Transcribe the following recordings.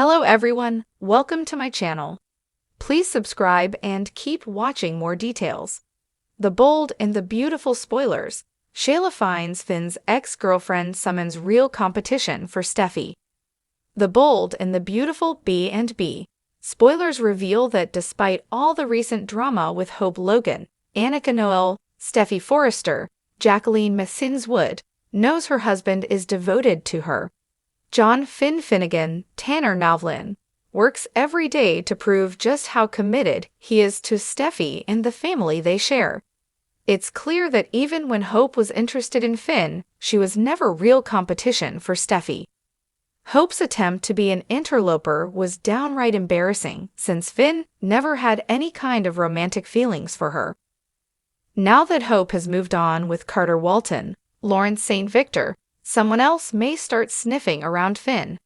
Hello everyone, welcome to my channel. Please subscribe and keep watching more details. The bold and the beautiful spoilers. Sheila finds Finn's ex-girlfriend summons real competition for Steffi. The bold and the beautiful B&B. Spoilers reveal that despite all the recent drama with Hope Logan, Annika Noel, Steffi Forrester, Jacqueline Messins Wood knows her husband is devoted to her. John Finn Finnegan, Tanner Novlin, works every day to prove just how committed he is to Steffi and the family they share. It's clear that even when Hope was interested in Finn, she was never real competition for Steffi. Hope's attempt to be an interloper was downright embarrassing since Finn never had any kind of romantic feelings for her. Now that Hope has moved on with Carter Walton, Lawrence St. Victor, someone else may start sniffing around Finn.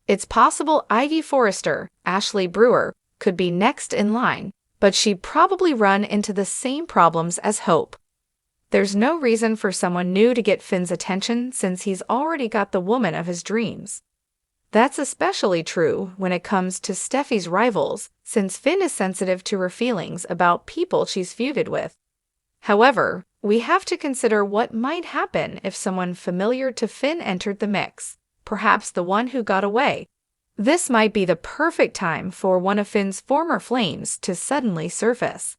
It's possible Ivy Forrester, Ashley Brewer, could be next in line, but she'd probably run into the same problems as Hope. There's no reason for someone new to get Finn's attention since he's already got the woman of his dreams. That's especially true when it comes to Steffi's rivals, since Finn is sensitive to her feelings about people she's feuded with. However, we have to consider what might happen if someone familiar to Finn entered the mix, perhaps the one who got away. This might be the perfect time for one of Finn's former flames to suddenly surface.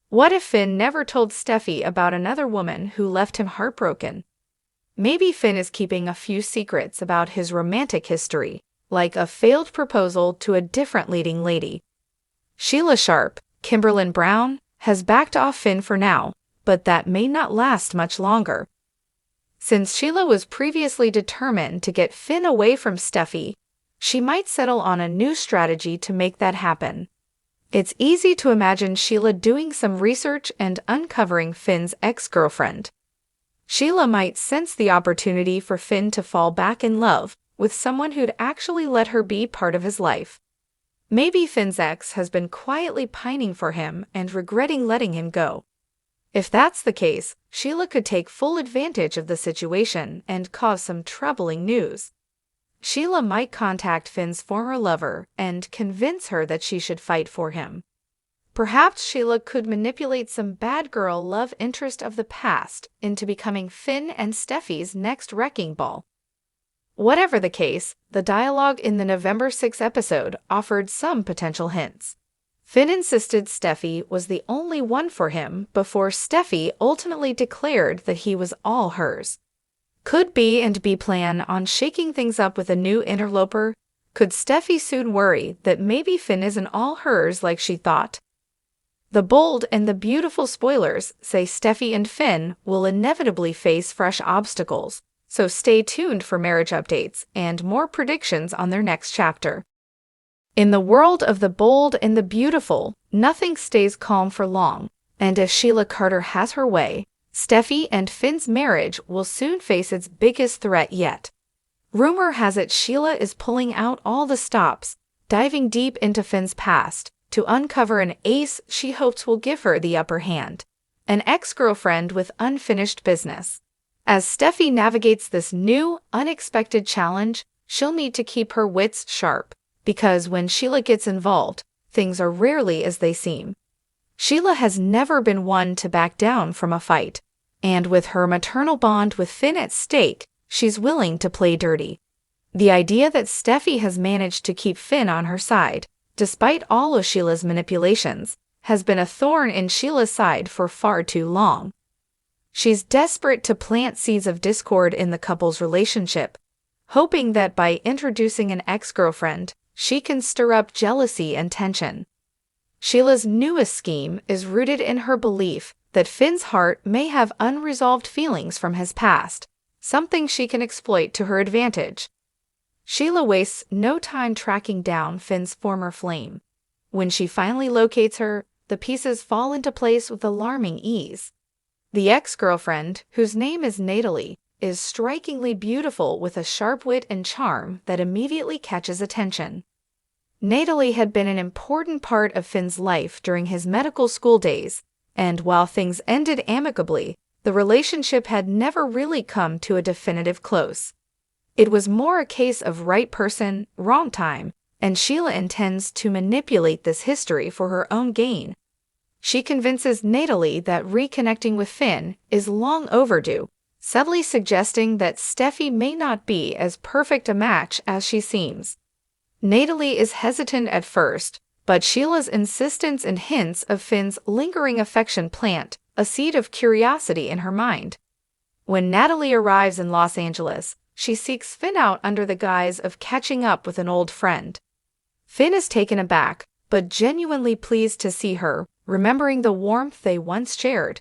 What if Finn never told Steffi about another woman who left him heartbroken? Maybe Finn is keeping a few secrets about his romantic history, like a failed proposal to a different leading lady. Sheila Sharp, Kimberlyn Brown, has backed off Finn for now, but that may not last much longer. Since Sheila was previously determined to get Finn away from Steffi, she might settle on a new strategy to make that happen. It's easy to imagine Sheila doing some research and uncovering Finn's ex-girlfriend. Sheila might sense the opportunity for Finn to fall back in love with someone who'd actually let her be part of his life. Maybe Finn's ex has been quietly pining for him and regretting letting him go. If that's the case, Sheila could take full advantage of the situation and cause some troubling news. Sheila might contact Finn's former lover and convince her that she should fight for him. Perhaps Sheila could manipulate some bad girl love interest of the past into becoming Finn and Steffi's next wrecking ball. Whatever the case, the dialogue in the November 6 episode offered some potential hints. Finn insisted Steffi was the only one for him before Steffi ultimately declared that he was all hers. Could B&B plan on shaking things up with a new interloper? Could Steffi soon worry that maybe Finn isn't all hers like she thought? The bold and the beautiful spoilers say Steffi and Finn will inevitably face fresh obstacles, so stay tuned for marriage updates and more predictions on their next chapter. In the world of the bold and the beautiful, nothing stays calm for long, and if Sheila Carter has her way, Steffi and Finn's marriage will soon face its biggest threat yet. Rumor has it Sheila is pulling out all the stops, diving deep into Finn's past, to uncover an ace she hopes will give her the upper hand, an ex-girlfriend with unfinished business. As Steffi navigates this new, unexpected challenge, she'll need to keep her wits sharp, because when Sheila gets involved, things are rarely as they seem. Sheila has never been one to back down from a fight, and with her maternal bond with Finn at stake, she's willing to play dirty. The idea that Steffi has managed to keep Finn on her side, despite all of Sheila's manipulations, has been a thorn in Sheila's side for far too long. She's desperate to plant seeds of discord in the couple's relationship, hoping that by introducing an ex-girlfriend, she can stir up jealousy and tension. Sheila's newest scheme is rooted in her belief that Finn's heart may have unresolved feelings from his past, something she can exploit to her advantage. Sheila wastes no time tracking down Finn's former flame. When she finally locates her, the pieces fall into place with alarming ease. The ex-girlfriend, whose name is Natalie, is strikingly beautiful with a sharp wit and charm that immediately catches attention. Natalie had been an important part of Finn's life during his medical school days, and while things ended amicably, the relationship had never really come to a definitive close. It was more a case of right person, wrong time, and Sheila intends to manipulate this history for her own gain. She convinces Natalie that reconnecting with Finn is long overdue, subtly suggesting that Steffi may not be as perfect a match as she seems. Natalie is hesitant at first, but Sheila's insistence and hints of Finn's lingering affection plant a seed of curiosity in her mind. When Natalie arrives in Los Angeles, she seeks Finn out under the guise of catching up with an old friend. Finn is taken aback, but genuinely pleased to see her, remembering the warmth they once shared.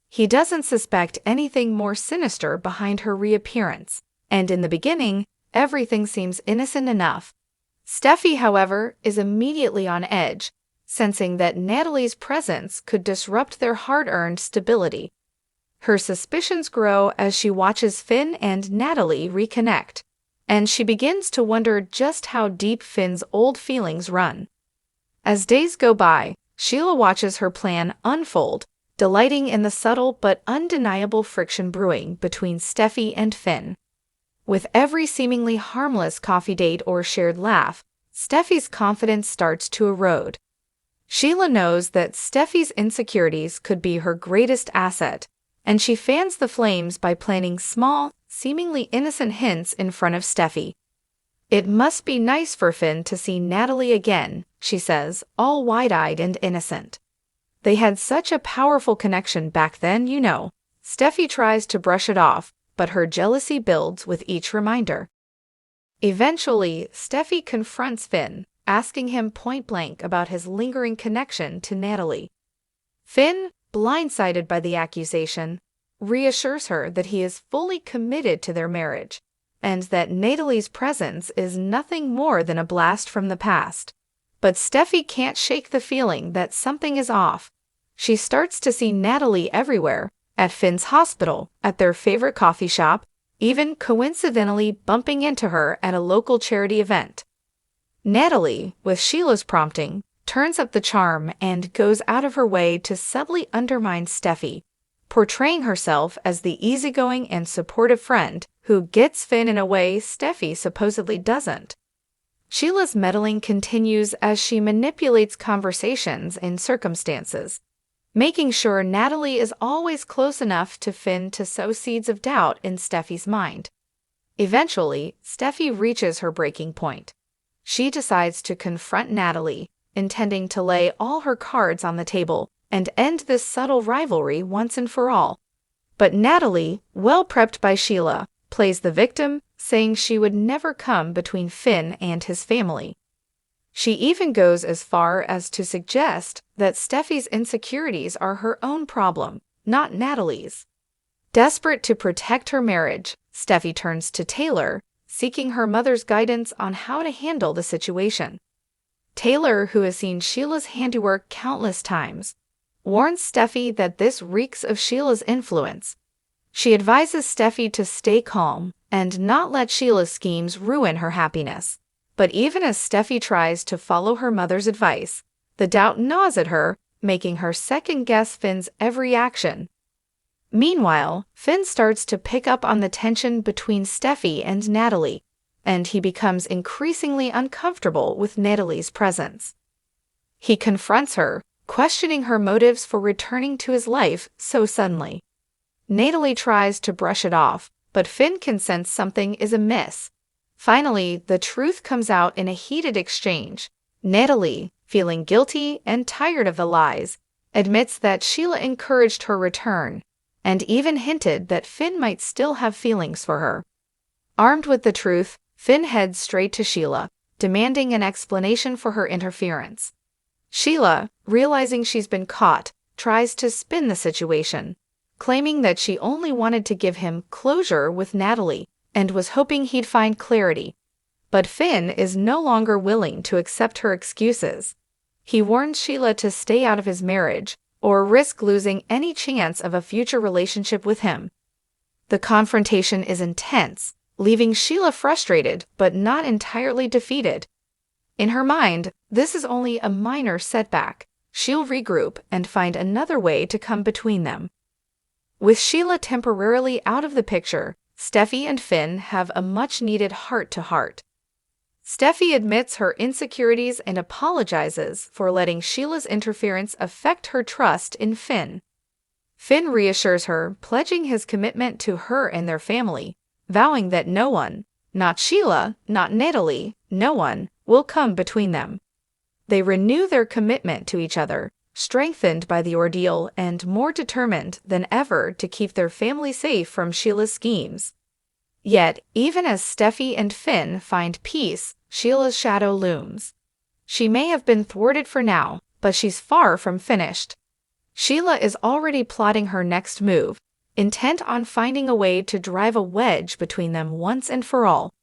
He doesn't suspect anything more sinister behind her reappearance, and in the beginning, everything seems innocent enough. Steffi, however, is immediately on edge, sensing that Natalie's presence could disrupt their hard-earned stability. Her suspicions grow as she watches Finn and Natalie reconnect, and she begins to wonder just how deep Finn's old feelings run. As days go by, Sheila watches her plan unfold, delighting in the subtle but undeniable friction brewing between Steffi and Finn. With every seemingly harmless coffee date or shared laugh, Steffi's confidence starts to erode. Sheila knows that Steffi's insecurities could be her greatest asset, and she fans the flames by planting small, seemingly innocent hints in front of Steffi. "It must be nice for Finn to see Natalie again," she says, all wide-eyed and innocent. "They had such a powerful connection back then, you know." Steffi tries to brush it off, but her jealousy builds with each reminder. Eventually, Steffi confronts Finn, asking him point-blank about his lingering connection to Natalie. Finn, blindsided by the accusation, reassures her that he is fully committed to their marriage, and that Natalie's presence is nothing more than a blast from the past. But Steffi can't shake the feeling that something is off. She starts to see Natalie everywhere, at Finn's hospital, at their favorite coffee shop, even coincidentally bumping into her at a local charity event. Natalie, with Sheila's prompting, turns up the charm and goes out of her way to subtly undermine Steffi, portraying herself as the easygoing and supportive friend who gets Finn in a way Steffi supposedly doesn't. Sheila's meddling continues as she manipulates conversations and circumstances, making sure Natalie is always close enough to Finn to sow seeds of doubt in Steffi's mind. Eventually, Steffi reaches her breaking point. She decides to confront Natalie, intending to lay all her cards on the table and end this subtle rivalry once and for all. But Natalie, well prepped by Sheila, plays the victim, saying she would never come between Finn and his family. She even goes as far as to suggest that Steffi's insecurities are her own problem, not Natalie's. Desperate to protect her marriage, Steffi turns to Taylor, seeking her mother's guidance on how to handle the situation. Taylor, who has seen Sheila's handiwork countless times, warns Steffi that this reeks of Sheila's influence. She advises Steffi to stay calm and not let Sheila's schemes ruin her happiness. But even as Steffi tries to follow her mother's advice, the doubt gnaws at her, making her second-guess Finn's every action. Meanwhile, Finn starts to pick up on the tension between Steffi and Natalie, and he becomes increasingly uncomfortable with Natalie's presence. He confronts her, questioning her motives for returning to his life so suddenly. Natalie tries to brush it off, but Finn can sense something is amiss. Finally, the truth comes out in a heated exchange. Natalie, feeling guilty and tired of the lies, admits that Sheila encouraged her return, and even hinted that Finn might still have feelings for her. Armed with the truth, Finn heads straight to Sheila, demanding an explanation for her interference. Sheila, realizing she's been caught, tries to spin the situation, claiming that she only wanted to give him closure with Natalie and was hoping he'd find clarity. But Finn is no longer willing to accept her excuses. He warns Sheila to stay out of his marriage or risk losing any chance of a future relationship with him. The confrontation is intense, leaving Sheila frustrated but not entirely defeated. In her mind, this is only a minor setback. She'll regroup and find another way to come between them. With Sheila temporarily out of the picture, Steffi and Finn have a much-needed heart-to-heart. Steffi admits her insecurities and apologizes for letting Sheila's interference affect her trust in Finn. Finn reassures her, pledging his commitment to her and their family, vowing that no one, not Sheila, not Natalie, no one, will come between them. They renew their commitment to each other, strengthened by the ordeal and more determined than ever to keep their family safe from Sheila's schemes. Yet, even as Steffi and Finn find peace, Sheila's shadow looms. She may have been thwarted for now, but she's far from finished. Sheila is already plotting her next move, intent on finding a way to drive a wedge between them once and for all.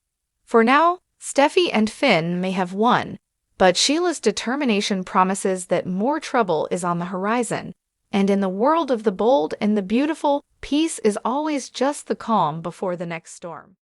For now, Steffi and Finn may have won, but Sheila's determination promises that more trouble is on the horizon, and in the world of the bold and the beautiful, peace is always just the calm before the next storm.